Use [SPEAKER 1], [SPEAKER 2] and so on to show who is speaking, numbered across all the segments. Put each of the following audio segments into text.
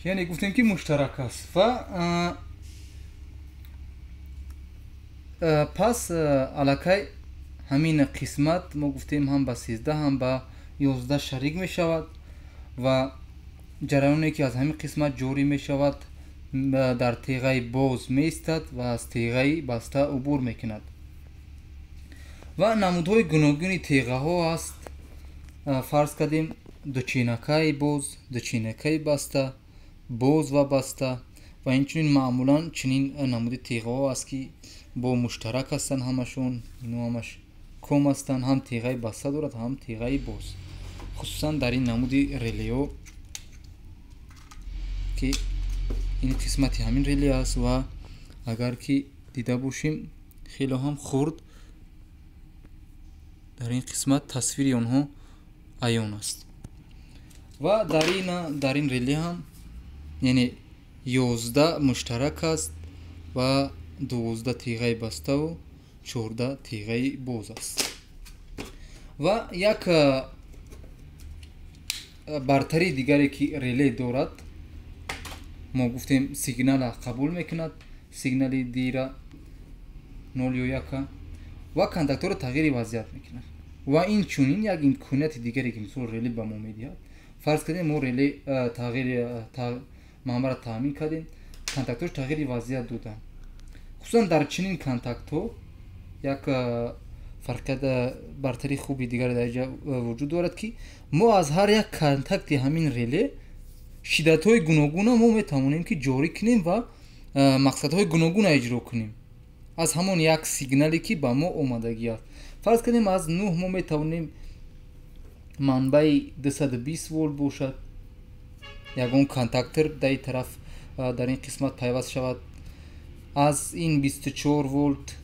[SPEAKER 1] یعنی گفتیم که مشترک است و پس علاقه همین قسمت ما گفتیم هم با 13 هم با 11 شریک می شود و جریانی که از همین قسمت جاری می شود در تیغه باز می ایستد و از تیغه بسته عبور می کند و نمودهای گوناگون تیغه ها است. فرض کردیم دوچینکه باز، دوچینکه بسته، باز و بسته و اینچنین معمولا چنین نمود تیغه ها است که با مشترک هستن همشون. اینو همش کم هستن، هم تیغه بسته دارد هم تیغه باز، خصوصا در این نمود ریلیو که این قسمتی همین ریلی است و اگر که دیده باشیم خیلی هم خرد در این قسمت تصویر آنها عیان است و در این ریلی هم یعنی 11 مشترک است و 12 تیغه بسته و 14 تیغه باز است و یک برتری دیگری که ریلی دارد ما گفتیم سیگنال قبول میکند، سیگنال دیره 0 یا 1 و کانداکتور تغییر وضعیت میکند و این چونین یک امکانیت دیگری که مثل ریلی به ما میدهد. فرض کردیم ما ریلی تغییر منبع را تامین کردیم، کانداکتور تغییر وضعیت دادن. خصوصا در چنین کانتاکتور یک فرقیت برتری خوبی دیگر در اینجا وجود دارد که ما از هر یک کانتاکت همین ریلی شدت های گوناگون ما میتوانیم که جاری کنیم و مقصد های گوناگون اجرا کنیم از همون یک سیگنالی که با ما اومدگی است. فرض کنیم از 9 ما میتوانیم منبع 220 ولت باشد، یگان کانتاکتور در این طرف در این قسمت پیوست شود. از این 24 ولت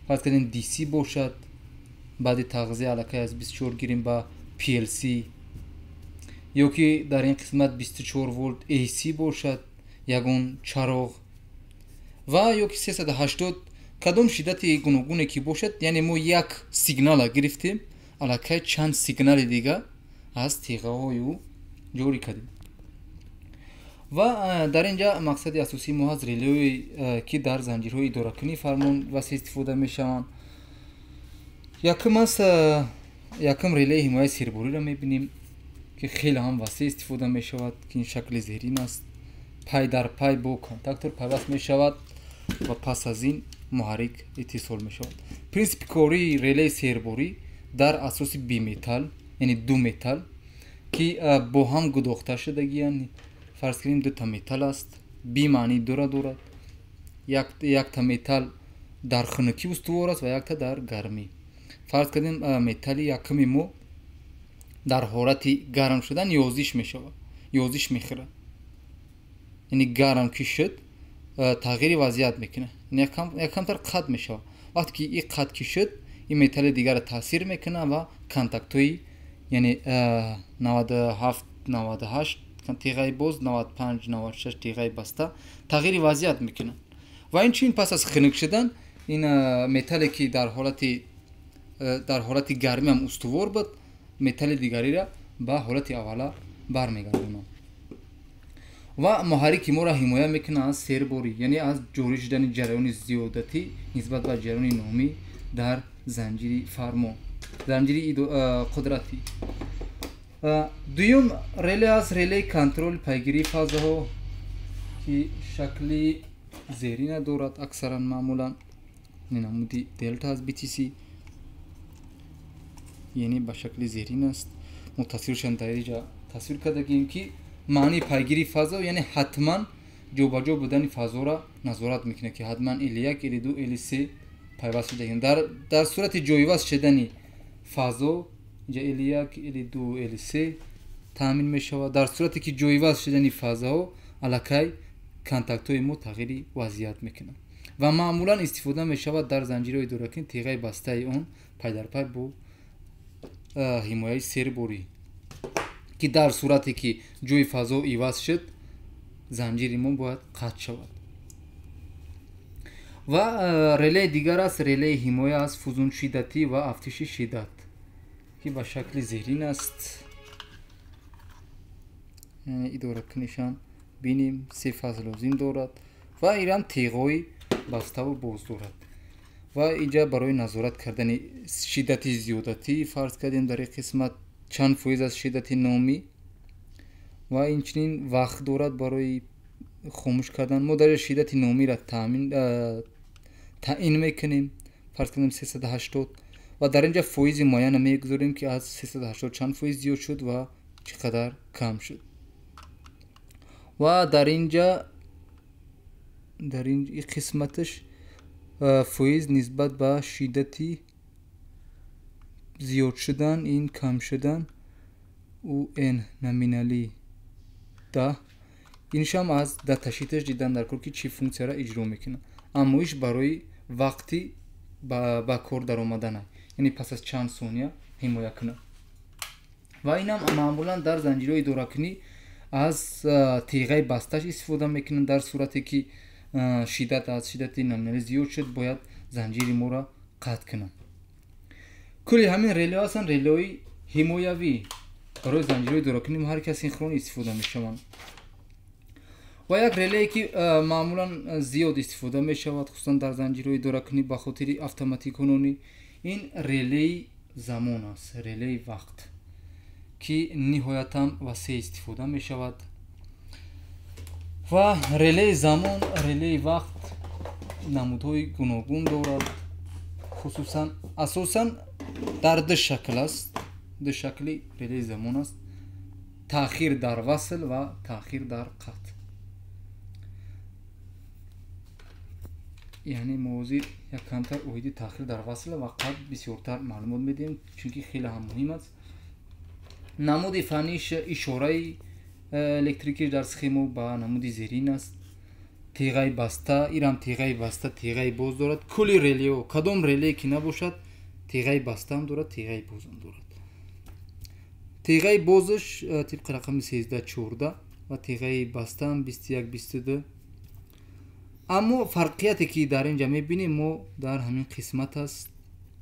[SPEAKER 1] فرض کنیم دی سی باشد، بعد تغذیه علاقه از 24 گیریم با پی ال سی، یا که در این قسمت 24 ولت ای سی باشد یگان چراغ و یا که 380 کدام شدت گوناگونه که باشد. یعنی ما یک سیگنال گرفتیم علاقه چند سیگنال دیگه از تیغه های او جوری کردیم و در اینجا مقصد اساسی ما از ریلی که در زنجیرهای اداره کنی فرمون واسه استفاده میشوند. یکم ریلی حمایت سیربری را میبینیم که خیلی هم واسه استفاده میشود که این شکل زیرین است، پای در پای با کانتاکتور پیوست میشود و پس از این محرک اتصال میشود. پرینسیپ کاری ریلی سیربری در اساس بی متال یعنی دو متال که با هم گداخته شدگی. فرض کنیم دو تا متال است، بی معنی دو دارد، یک تا متال در خنکی استوار است و یک تا در گرمی. فرض کنیم متال یکمی ما در حالت گرم شدن یوزش میشود، یوزش میخوره، یعنی گرم که شد تغییر وضعیت میکنه، یکم تر قد میشود. وقتی که این قد که شد این متال دیگر تاثیر میکنه و کانتاکتوی یعنی 97 98 تیغه باز 95 96 تیغه بسته تغییر وضعیت میکنه و این چین پس از خنک شدن این متالی که در حالت گرمی هم استوار بود متال دیگری را به حالت اوله برمیگردونه و محرک ما را حمایت میکنه از سیربری یعنی از جاری شدن جریان زیادتی نسبت به جریان نهمی در زنجیر فرمان، زنجیر قدرتی. دویم ریلی از ریلی کنترل پیگیری فازها که شکلی زیرین دارد اکثرا معمولا نمودی دلتا از BTC یعنی به شکل زیرین است. ما تصویرشان در اینجا تصویر کردگیم که معنی پیگیری فازا یعنی حتما جابجا بودن فازا را نظارت میکنه که حتما L1 L2 L3 پیوست شده. در صورت جایوز شدن فازا اینجا L1 L2 L3 تامین میشود. در صورتی که جایوز شدن فازها علاقه کانتاکت های ما تغییر وضعیت میکنه و معمولا استفاده میشود در زنجیرهای دورکین تیغه بسته اون پای در پای با حمایت سیربری که در صورتی که جوی فازا ایواز شد زنجیر ما باید قطع شود. و ریلی دیگر است ریلی حمایت از فوزون شدتی و افزایش شدت که به شکل زیرین است. идоракунишам бинем 3 фазл лозим дорад ва инам теғои баставу боз дорад ва инҷа барои назорат кардани шиддати зиёдатӣ фарз кардем дар ин қисмат чанд фоиз аз шиддати номӣ ва инчунин вақт дорад барои хомӯш кардан. мо дар шиддати номиро таъин мекунем, фарз кардем 380 ва дар инҷа фоизи муайяна мегузорем ки аз 380 чанд фоиз зиёд шуд ва чӣ қадар кам шуд. ва дар инҷа дар ин қисматаш фоиз нисбат ба шиддати зиёд шудан, ин кам шудан un номинали 10 иншам аз даташиташ дидан дар кор ки чӣ функсияро иҷро мекунад. аммо иш барои вақти ба кор даромадан аст, яъне пас аз чанд сония ҳимоя кунад. ва инам маъмулан дар занҷирҳои идоракунӣ аз теғаи басташ истифода мекунанд. дар сурате ки шиддат аз шиддати номинали зиёд шуд, бояд занҷири моро қатъ кунанд. кулли ҳамин релеҳо ҳастанд, релеҳои ҳимоявӣ барои занҷирҳои идоракунӣ муҳаррики синхрон истифода мешаванд. ва як релеҳе ки маъмулан зиёд истифода мешавад, хусусан дар занҷирҳои идоракунӣ ба хотири автоматикунонӣ, ин релеҳи замон аст, релеҳи вақт ки ниҳоятан васеъ истифода мешавад. ва релеҳи замон, релеҳи вақт намудҳои гуногун дорад. хусусан асосан дар ду шакл аст. ду шакли релеҳи замон аст: таъхир дар васл ва таъхир дар қатъ. яъне мо ҳозир як камтар оиди таъхир дар васл ва қатъ бисёртар маълумот медиҳем, чунки хеле ҳам муҳим аст. намуди фанниш ишораи электрикиш дар схемо ба намуди зерин аст. теғаи баста, инам теғаи баста, теғаи боз дорад. кулли релеҳо, кадом релеҳе ки набошад, теғаи бастаам дорад, теғаи бозам дорад. теғаи бозаш тибқи рақами 1314 ва теғаи бастаам 2122. аммо фарқияте ки дар инҷа мебинем мо дар ҳамин қисмат аст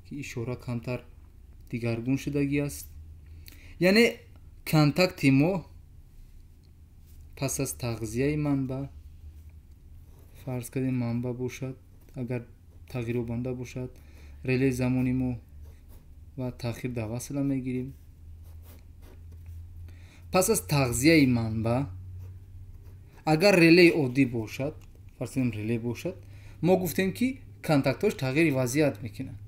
[SPEAKER 1] ки ишора камтар дигаргун шудагӣ аст. яъне контакти мо пас аз тағзияи манбаъ, фарз кардем манбаъ бошад, агар тағйирёбанда бошад, релеҳи замони мо ва таъхир дар васла мегирем. пас аз тағзияи манбаъ, агар релеҳи оддӣ бошад, фарз кардем релеҳ бошад, мо гуфтем ки контактҳош тағйири вазъият мекунанд.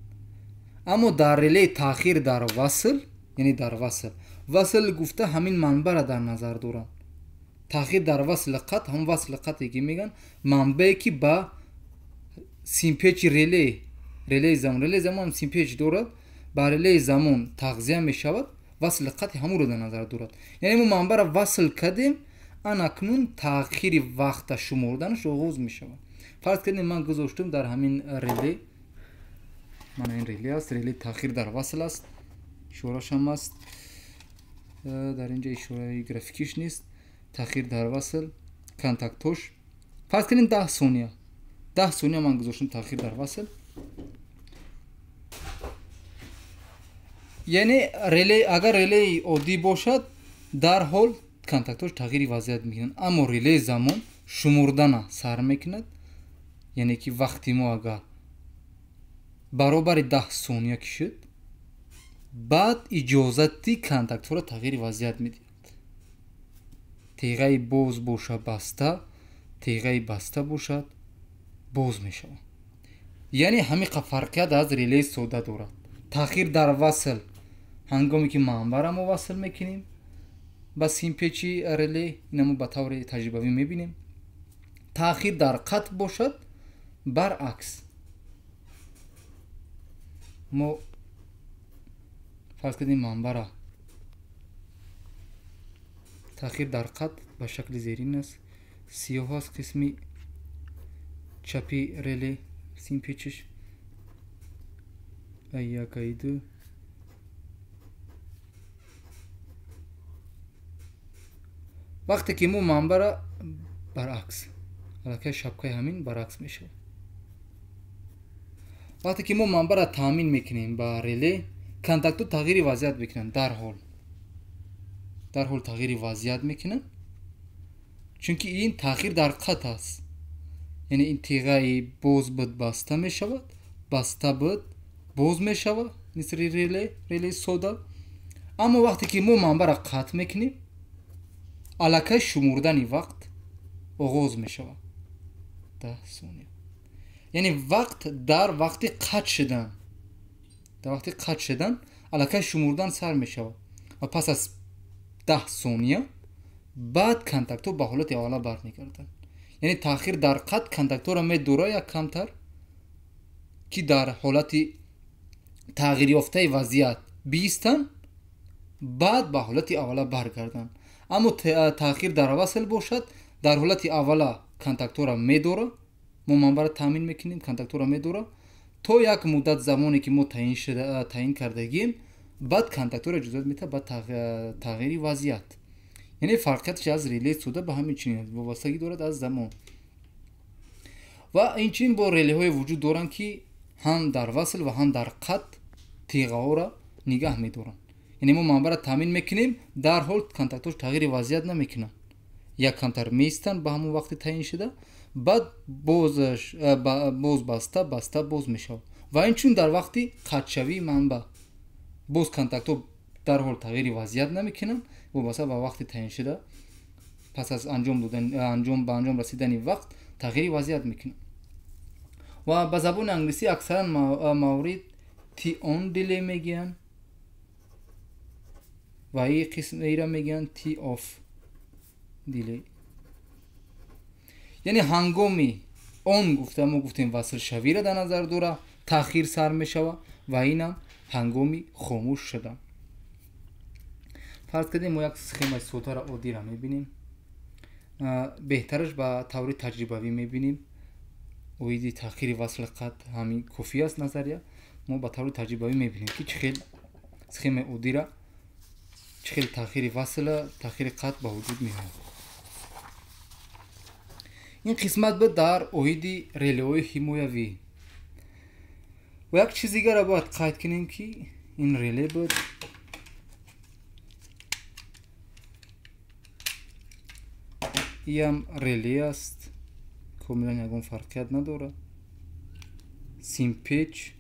[SPEAKER 1] аммо дар релеҳи таъхир дар васл, яъне дар васл, васл гуфта ҳамин манбаъро дар назар доранд. таъхир дар васли қатъ, ҳам васли қатъе ки меган манбае ки ба симпечи релеҳи замон симпеч дорад, ба релеҳи замон тағзия мешавад, васли қатъи ҳамонро дар назар дорад. яъне мо манбаъро васл кардем, анакнун таъхири вақта шуморданаш оғоз мешавад. фарз кардем ман гузоштум дар ҳамин релеҳ, мана ин релеҳ аст, релеҳи таъхир дар васл аст, ишорашам аст, дар инҷа ишораи графикиш нест. таъхир дар васл, контактҳош, фарз кардем 10 сония, 10 сония ман гузоштум таъхир дар васл. яъне агар релеҳи оддӣ бошад, дарҳол контактҳош тағйири вазъият мекунанд. аммо релеҳи замон шумурдана сар мекунад, яъне ки вақти мо агар баробари 10 сония ки шуд, баъд иҷозати контактҳоро тағйири вазъият медиҳад. теғаи боз бошад баста, теғаи баста бошад боз мешавад. яъне ҳамин фарқият аз релеҳи сода дорад. таъхир дар васл ҳангоме ки манбаъро мо васл мекунем ба симпечи релеҳ, ина мо ба таври таҷрибавӣ мебинем. таъхир дар қатъ бошад баръакс. мо фарз кардем манбаъро таъхир дар қатъ ба шакли зерин аст. сиёҳ аст қисми чапи релеҳ симпечиш, ай1, ай2. вақте ки мо манбаъро баръакс, аллакай шапкаи ҳамин баръакс мешавад. вақте ки мо манбаъро таъмин мекунем ба релеҳ, контактҳо тағйири вазъият мекунанд. дарҳол тағйири вазъият мекунанд чунки ин тағйир дар қат аст, яъне ин тиғаи боз буд баста мешавад, баста буд боз мешавад, мисли реле сода. аммо вақте ки мо манбаро қатъ мекунем, аллакай шумурдани вақт оғоз мешавад. 10 сония, яъне вақт дар вақти қатъ шудан аллакай шумурдан сар мешавад ва пас аз 10 сония баъд контактҳо ба ҳолати аввала бармегарданд. яъне таъхир дар қатъ контактҳоро медора як камтар ки дар ҳолати тағйирёфтаи вазъият биистанд, баъд ба ҳолати аввала баргарданд. аммо таъхир дар васл бошад, дар ҳолати аввала контактҳоро медора, мо манбаро таъмин мекунем, контактҳоро медора то як муддат замоне ки мо таъин кардагим, баъд контактҳоро иҷозат медиҳад ба тағйири вазъият. яъне фарқияташ аз релеи сода ба ҳамин чунин вобастагӣ дорад аз замон. ва инчунин бо релеҳое вуҷуд доранд ки ҳам дар васл ва ҳам дар қатъ тиғаҳоро нигаҳ медоранд. яъне мо манбаро таъмин мекунем, дар ҳол контактҳош тағйири вазъият намекунанд, як камтар меистанд ба ҳамон вақти таъин шуда, баъд боз баста боз мешавад. ва инчунин дар вақти қатъшавии манбаъ боз контактҳо дар ҳол тағйири вазъият намекунанд, вобаста ба вақти таъин шуда пас аз ба анҷом расидани вақт тағйири вазъият мекунанд. ва ба забони англисӣ аксаран маврид ти он дилей мегӯянд ва ин қисм эйра мегӯянд ти оф дилей. яъне ҳангоми он гуфта мо гуфтем васлшавиро дар назар дора, таъхир сар мешавад ва инам ҳангоми хомӯш шудан. фарз кардем мо як схемаи соддаро оддиро мебинем, беҳтараш ба таври таҷрибавӣ мебинем. оиди таъхири васл қатъ ҳамин кофӣ аст назария. мо ба таври таҷрибавӣ мебинем ки чӣ хел схемаи оддира, чӣ хел таъхири васла, таъхири қатъ ба вуҷуд меояд. ин қисмат буд дар оиди релеҳои ҳимоявӣ. ва як чизи дигаро бояд қайд кунем ки ин реле буд, иам реле аст, комилан ягон фарқият надорад. симпеч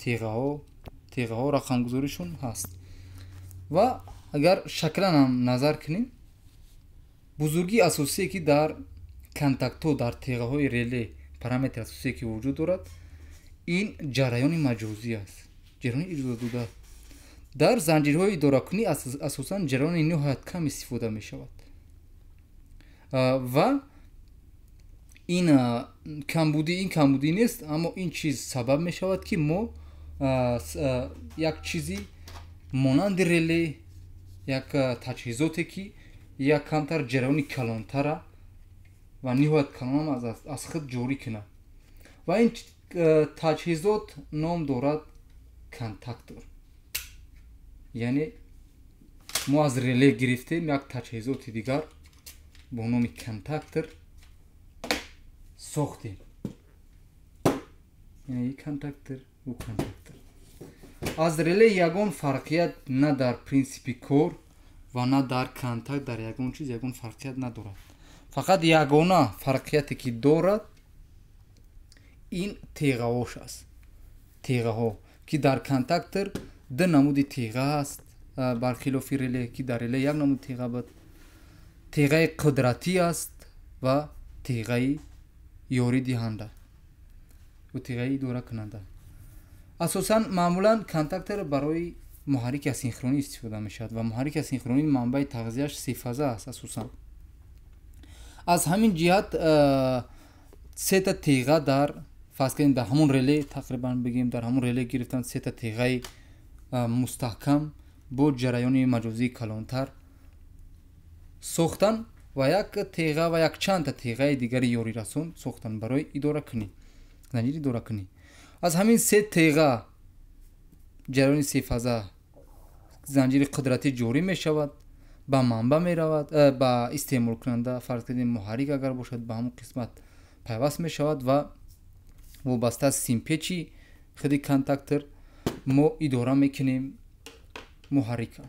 [SPEAKER 1] тиғаҳо рақамгузоришон ҳаст. ва агар шаклан ҳам назар кунем, бузургии асосие ки дар контактҳо дар тиғаҳои реле, параметри асосие ки вуҷуд дорад, ин ҷараёни маҷозӣ аст, ҷараёни иҷозатшуда. дар занҷирҳои идоракунӣ асосан ҷараёни ниҳоят кам истифода мешавад. ва ин камбудӣ нест, аммо ин чиз сабаб мешавад ки мо як чизи монанди реле, як таҷҳизоте ки як камтар ҷараёни калонтара ва ниҳоят калонам аз худ ҷорӣ кунад. ва ин таҷҳизот ном дорад контактор. яъне мо аз реле гирифтем як таҷҳизоти дигар бо номи контактор сохтем. яъне контактор ва контактор. аз реле ягон фарқият на дар принсипи кор ва на дар контакт, дар ягон чиз ягон фарқият надорад. фақат ягона фарқияте ки дорад ин тиғаҳош аст. тиғаҳо ки дар контактор ду намуди тиға аст, бархилофи реле ки дар реле як намуди тиға буд. тиғаи қудратӣ аст ва тиғаи ёридиҳанда ва тиғаи идоракунанда. асосан маъмулан контактор барои муҳаррики асинхронӣ истифода мешавад ва муҳаррики асинхронӣ манбаи тағзияш сефаза аст. асосан аз ҳамин ҷиҳат сета тиға дар фарз кунем дар ҳамон реле, тақрибан бигем дар ҳамон реле гирифтан сета тиғаи мустаҳкам бо ҷараёни маҷозии калонтар сохтан ва як тиға ва якчандта тиғаи дигари ёрирасон сохтан барои идоракунӣ, занҷири идоракунӣ. аз ҳамин се тиға ҷараёни сефаза, занҷири қудратӣ ҷорӣ мешавад, ба манба меравад, ба истеъмолкунанда, фарз кунем муҳаррик агар бошад, ба ҳамон қисмат пайваст мешавад ва вобаста аз симпечи худи контактор мо идора мекунем муҳаррика.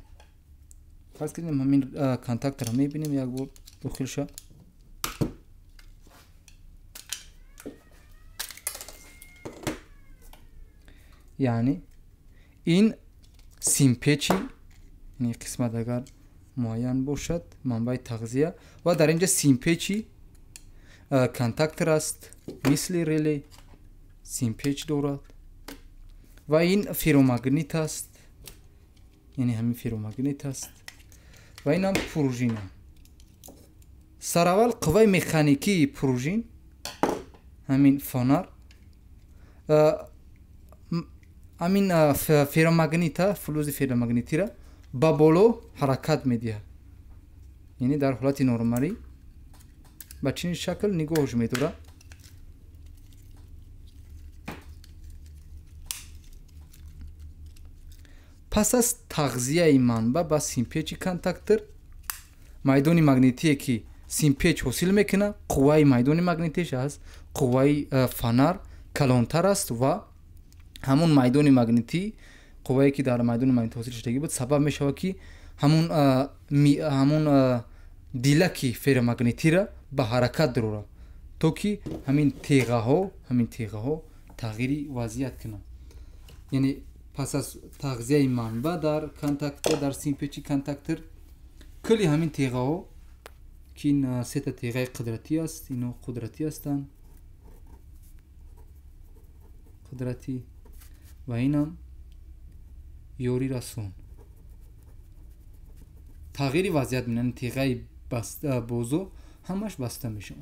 [SPEAKER 1] фарз кунем ҳамин контакторро мебинем як бор дохил шуд. یعنی این سیمپیچی این قسمت اگر معین باشد منبع تغذیه و در اینجا سیمپیچی کانتاکتر است مثل ریلی سیمپیچ دارد و این فیرومگنیت است یعنی همین فیرومگنیت است و این هم پروژین سراول قوه مکانیکی پروژین همین فانر همین فیرومگنیت فلز فیرومگنیتی را با بالا حرکت میدهد یعنی در حالت نرمالی با چنین شکل نگاهش میداره پس از تغذیه منبع با سیمپیچ کانتاکتر میدان مغناطیسی که سیمپیچ حاصل میکنه قوه میدان مغناطیسی از قوه فنر کلانتر است و همون میدان مغناطیسی قوه‌ای که در میدان مغناطیسی حاصل شدگی بود سبب میشه که همون دیلکی فیرومگنیتی را به حرکت داره تا که همین تیغه ها تغییری وضعیت کنه یعنی پس از تغذیه منبع در کانتاکتر در سیمپیچی کانتاکتر کلی همین تیغه ها که این سه تا تیغه قدرتی است اینا قدرتی هستند قدرتی و اینم یوری رسون تغییری وضعیت می‌کنن تیغه بوزو همش بسته میشه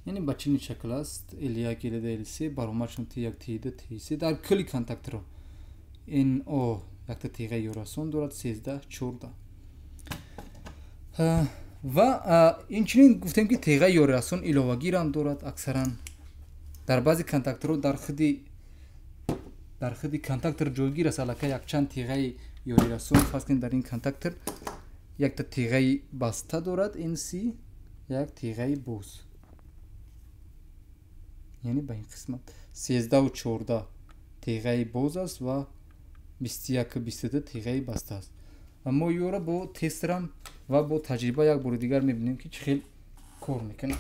[SPEAKER 1] یعنی با چنین شکل است L1 L2 L3 برابرشون T1 T2 T3 در کلی کانتاکتر این او یک تا تیغه یوراسون دارد 13 14 و این چنین گفتیم که تیغه یوراسون ایلوگیر هم دارد اکثرا در بعضی کانتاکترها در خود کانتاکتر جوگیر است علاقه یک چند تیغه یوراسون فرض کنید در این کانتاکتر یک تا تیغه بسته دارد این سی یک تیغه بوز یعنی به این قسمت 13 و 14 تیغه بوز است و 21 و 22 تیغه بسته است و ما یورا با تسترم و با تجربه یک بار دیگر میبینیم که چه خیلی کار میکنه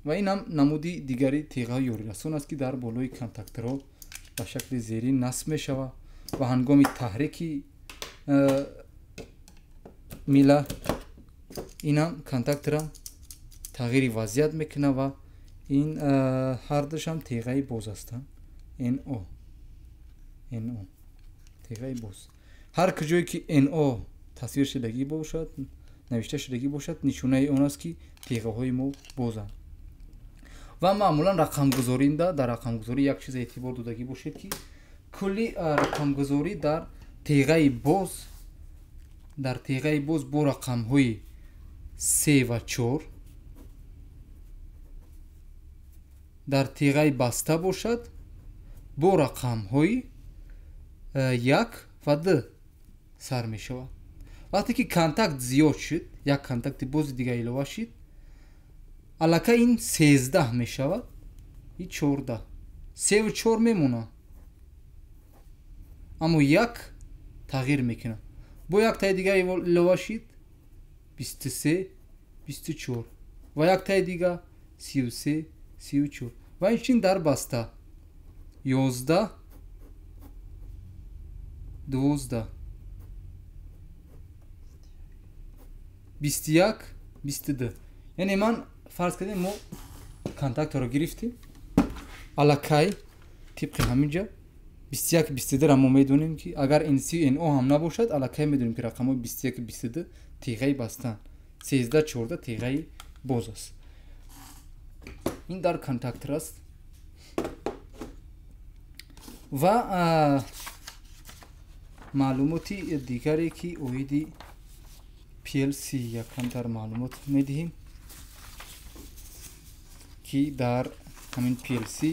[SPEAKER 1] و این هم نمودی دیگری تیغه یوراسون است که در بالای کانتاکترها به شکل زیری نصب میشود و هنگام تحریکی میله این هم کانتاکتر هم تغییری وضعیت میکنه و این هر دوش هم تیغه بوز هستند این او تیغه بوز هر کجایی که این او تصویر شدگی باشد نوشته شدگی باشد نشونه اون است که تیغه های ما بوزند و معمولا رقم گذاری در رقم گذاری یک چیز اعتبار دادگی باشد که کلی رقم گذاری در تیغه بوز با رقم های 3 و 4 در تیغه بسته باشد با رقم های 1 و 2 سر می شود وقتی که کانتاکت زیاد شد یک کانتاکت بوز دیگه ایلوه شد علاقه این 13 می شود این 14 3 و 4 میمونه اما یک تغییر میکنه با یک تای دیگه ایلوه شد 23 24 و یک تای دیگه 33 34 و این در بسته 11 12 21 22 یعنی من فرض کردیم ما کانتاکت رو گرفتیم علاقه طبق همینجا 21 22 را ما میدونیم که اگر این سی این او هم نباشد علاقه میدونیم که رقم های 21 22 تیغه بستن 13 14 تیغه بوز است این در کانتاکتر است و معلوماتی دیگری که اویدی PLC یکم در معلومات میدهیم که در همین PLC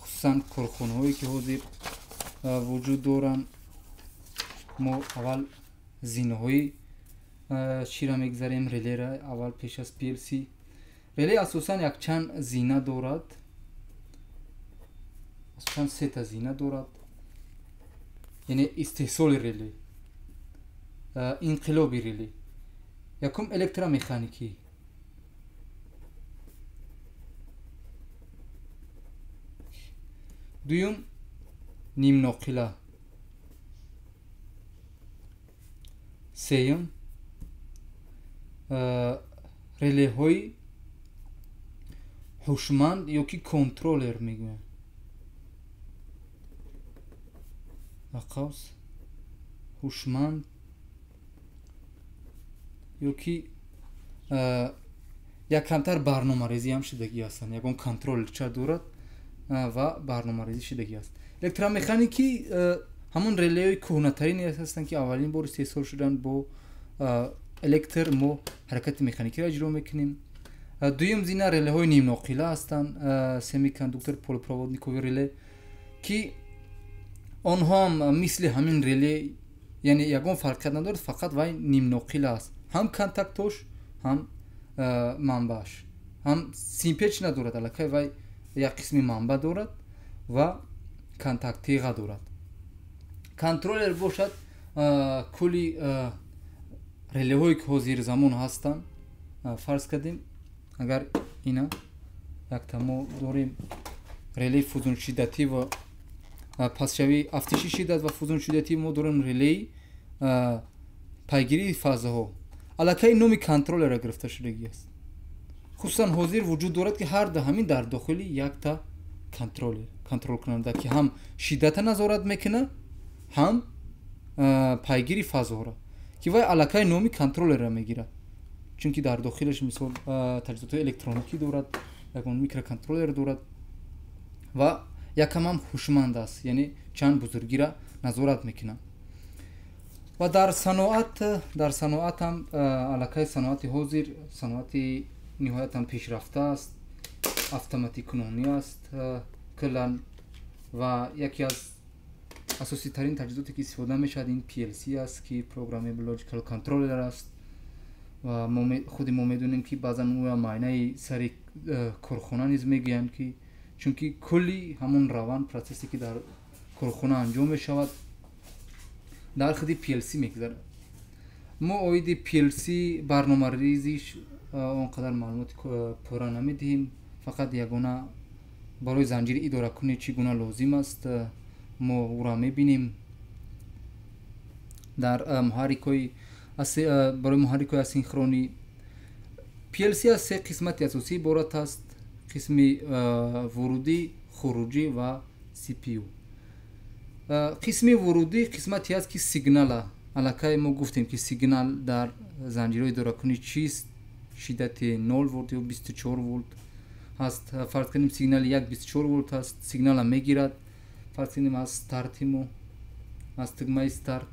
[SPEAKER 1] خصوصا کارخانه هایی که حاضر وجود دارن ما اول زینه های چی را میگذاریم ریلی را اول پیش از PLC ریلی اساسا یک چند زینه دارد اساسا 3 تا زینه دارد یعنی استحصال ریلی انقلاب ریلی یکم الکترومکانیکی дуюм нимноқила, сеюм релеҳои ҳушманд ё ки контролер мегӯянд. ақавс ҳушманд ё ки як камтар барномарезӣ ҳам шудагӣ ҳастанд, ягон контролча дорад ва барномарезӣ шудагӣ аст. Электромеханикӣ ҳамон релеҳои кӯҳнатарин ҳастанд, ки аввалин бор истеҳсол шуданд. Бо электр мо ҳаракати механикиро иҷро мекунем. дуюм зина релеҳои нимноқила ҳастанд, семикондуктор полупроводникови реле, ки онҳо ҳам мисли ҳамин реле, яъне ягон фарқият надорад, фақат вай нимноқила аст. ҳам контактош, ҳам манбааш, ҳам симпеч надорад, аллакай вай як қисми манба дорад ва контакт теға дорад. Контролер бошад кулли релеҳое ки ҳозир замон ҳастанд. фарз кардем, агар ина якта мо дорем релеи фузуншиддатӣ ва пасшавии афтиши шиддат ва фузуншиддатӣ, мо дорем релеи пайгирии фазаҳо. Аллакай номи контролера гирифта шудагӣ аст. хусусан ҳозир вуҷуд дорад, ки ҳамин дар дохили якта контролкунанда, ки ҳам шиддата назорат мекуна, ҳам пайгири фазоҳоро, ки вай аллакай номи контролера мегирад. чунки дар дохилаш мисол таҷҳизотҳои электроникӣ дорад, ягон микроконтролер дорад ва якам ҳам ҳушманд аст, яъне чанд бузургиро назорат мекунад. ва дар саноат ҳам аллакай саноати ҳозир саноати ниҳоятан пешрафта аст, автоматикунонӣ аст куллан, ва яке аз асоситарин таҷҳизоте ки истифода мешавад ин PLC аст, ки Programmable Logical Controller аст. ва худи мо медонем, ки баъзан ӯ майнаи сари корхона низ мегӯянд, ки чунки кулли ҳамон раванд процессе ки дар корхона анҷом мешавад дар худи PLC мегузарад. мо оиди PLC барномарезиш он қадар маълумоти пурра намедиҳем, фақат ягона барои занҷири идоракунӣ чӣ гуна лозим аст мо ӯро мебинем. дар барои муҳаррикҳои асинхронӣ PLC аз се қисмати асосӣ иборат аст: қисми вурудӣ, хуруҷӣ ва CPU. қисми вурудӣ қисмате аст, ки сигнала, аллакай мо гуфтем, ки сигнал дар занҷирҳои идоракунӣ чист, шиддати 0 волт ё 24 волт ҳаст. фарз кунем сигнали 24 волт аст, сигнала мегирад, фарз кунем аз старти мо, аз тугмаи старт.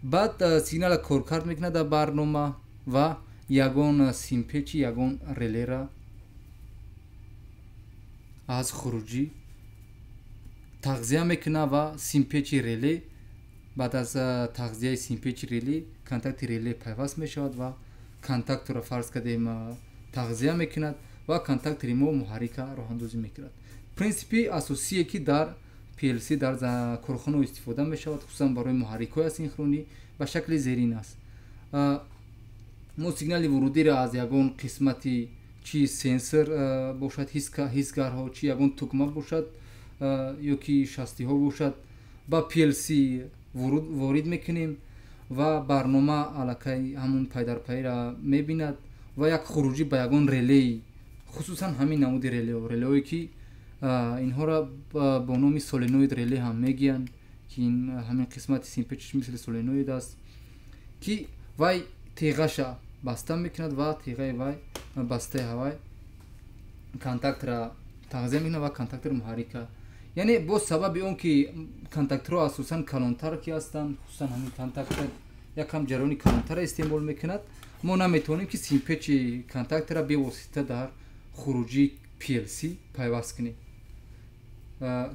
[SPEAKER 1] баъд сигнала коркард мекунад дар барнома ва ягон симпечи ягон релера аз хуруҷӣ тағзия мекунад ва симпечи реле, баъд аз тағзияи симпечи реле контакти реле пайваст мешавад ва контактора фарз кардем тағзия мекунад ва контактори мо муҳаррика роҳандозӣ мекунад. принсипи асосие ки дар PLC дар корхонаҳо истифода мешавад, хусусан барои муҳаррикҳои асинхронӣ, ба шакли зерин аст. мо сигнали вурудиро аз ягон қисмати чи сенсор бошад, ҳисгарҳо, чи ягон тугма бошад ё ки шастиҳо бошад, ба PLC ворид мекунем ва барнома аллакай ҳамон пайдарпайра мебинад ва як хуруҷӣ ба ягон релеи, хусусан ҳамин намуди релеҳое ки инҳоро бо номи соленоид реле ҳам мегӯянд, ки ин ҳамин қисмати симпечиш мисли соленоид аст, ки вай теғаша баста мекунад ва теғаи вай бастаи вай контактора тағзия мекунад ва контактори муҳаррика. яъне бо сабаби он ки контакторҳо асосан калонтар ки ҳастанд, хусусан ҳамин контактор якам ҷараёни калонтара истеъмол мекунад, мо наметавонем ки симпечи контактора бевосита дар хуруҷи PLC пайваст кунем,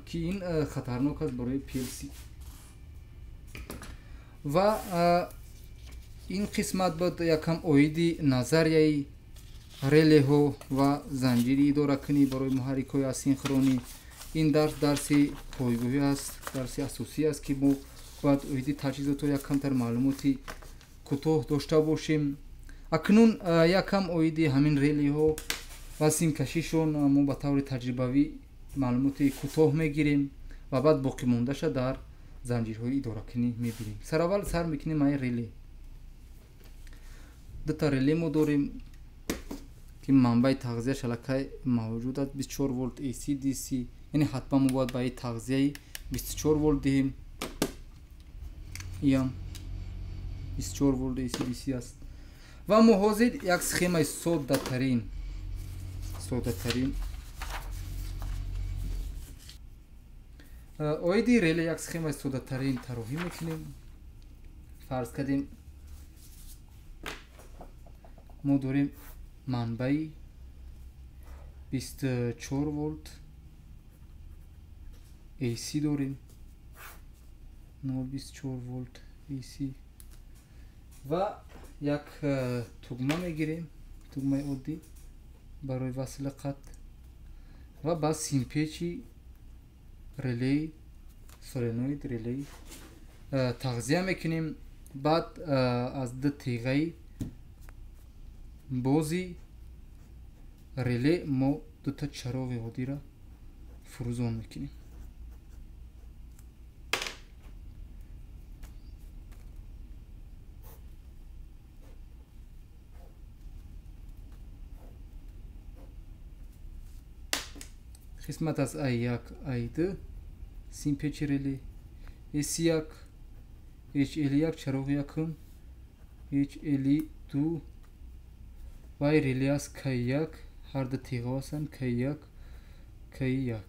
[SPEAKER 1] ки ин хатарнок аст барои PLC. ва ин қисмат буд якам оиди назарияи релеҳо ва занҷири идоракунӣ барои муҳаррикҳои асинхронӣ. ин дарси пойгоҳӣ аст, дарси асосӣ аст, ки мо бояд оиди таҷҳизотҳо якамтар маълумоти кӯтоҳ дошта бошем. акнун якам оиди ҳамин релеҳо ва симкашишон мо ба таври таҷрибавӣ маълумоти кӯтоҳ мегирем. ва баъд боқимондаша дар занҷирҳои идоракунӣ мебинем. Сараввал сар мекунем ай реле. дута реле мо дорем ки манбаи тағзияш аллакай мавҷуд аст 24 волт AC DC, яъне ҳатман мо бояд ба ин тағзияи 24 волт диҳем. иам 24 волт AC DC аст. ва мо ҳозир як схемаи соддатарин оиди реле як схемаи соддатарин тароҳӣ мекунем. фарз кардем мо дорем манбаи 24 волт AC дорем, 0.24 волт AC ва як тугма мегирем, тугмаи оддӣ барои васли қат ва ба симпечи релеи соленоид релеи тағзия мекунем. баъд аз ду тиғаи бози реле мо дута чароғи оддиро фурӯзон мекунем. қисмат аз I1, I2 симпечи реле, S1, HL1 чароғи якум, HL2 ва реле аст K1, ҳар ду тиға ҳастанд K1, K1.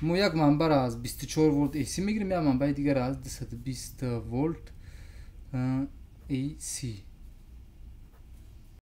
[SPEAKER 1] мо як манбаро аз 24 волт AC мегирем, як манбаи дигар аз 220 волт AC.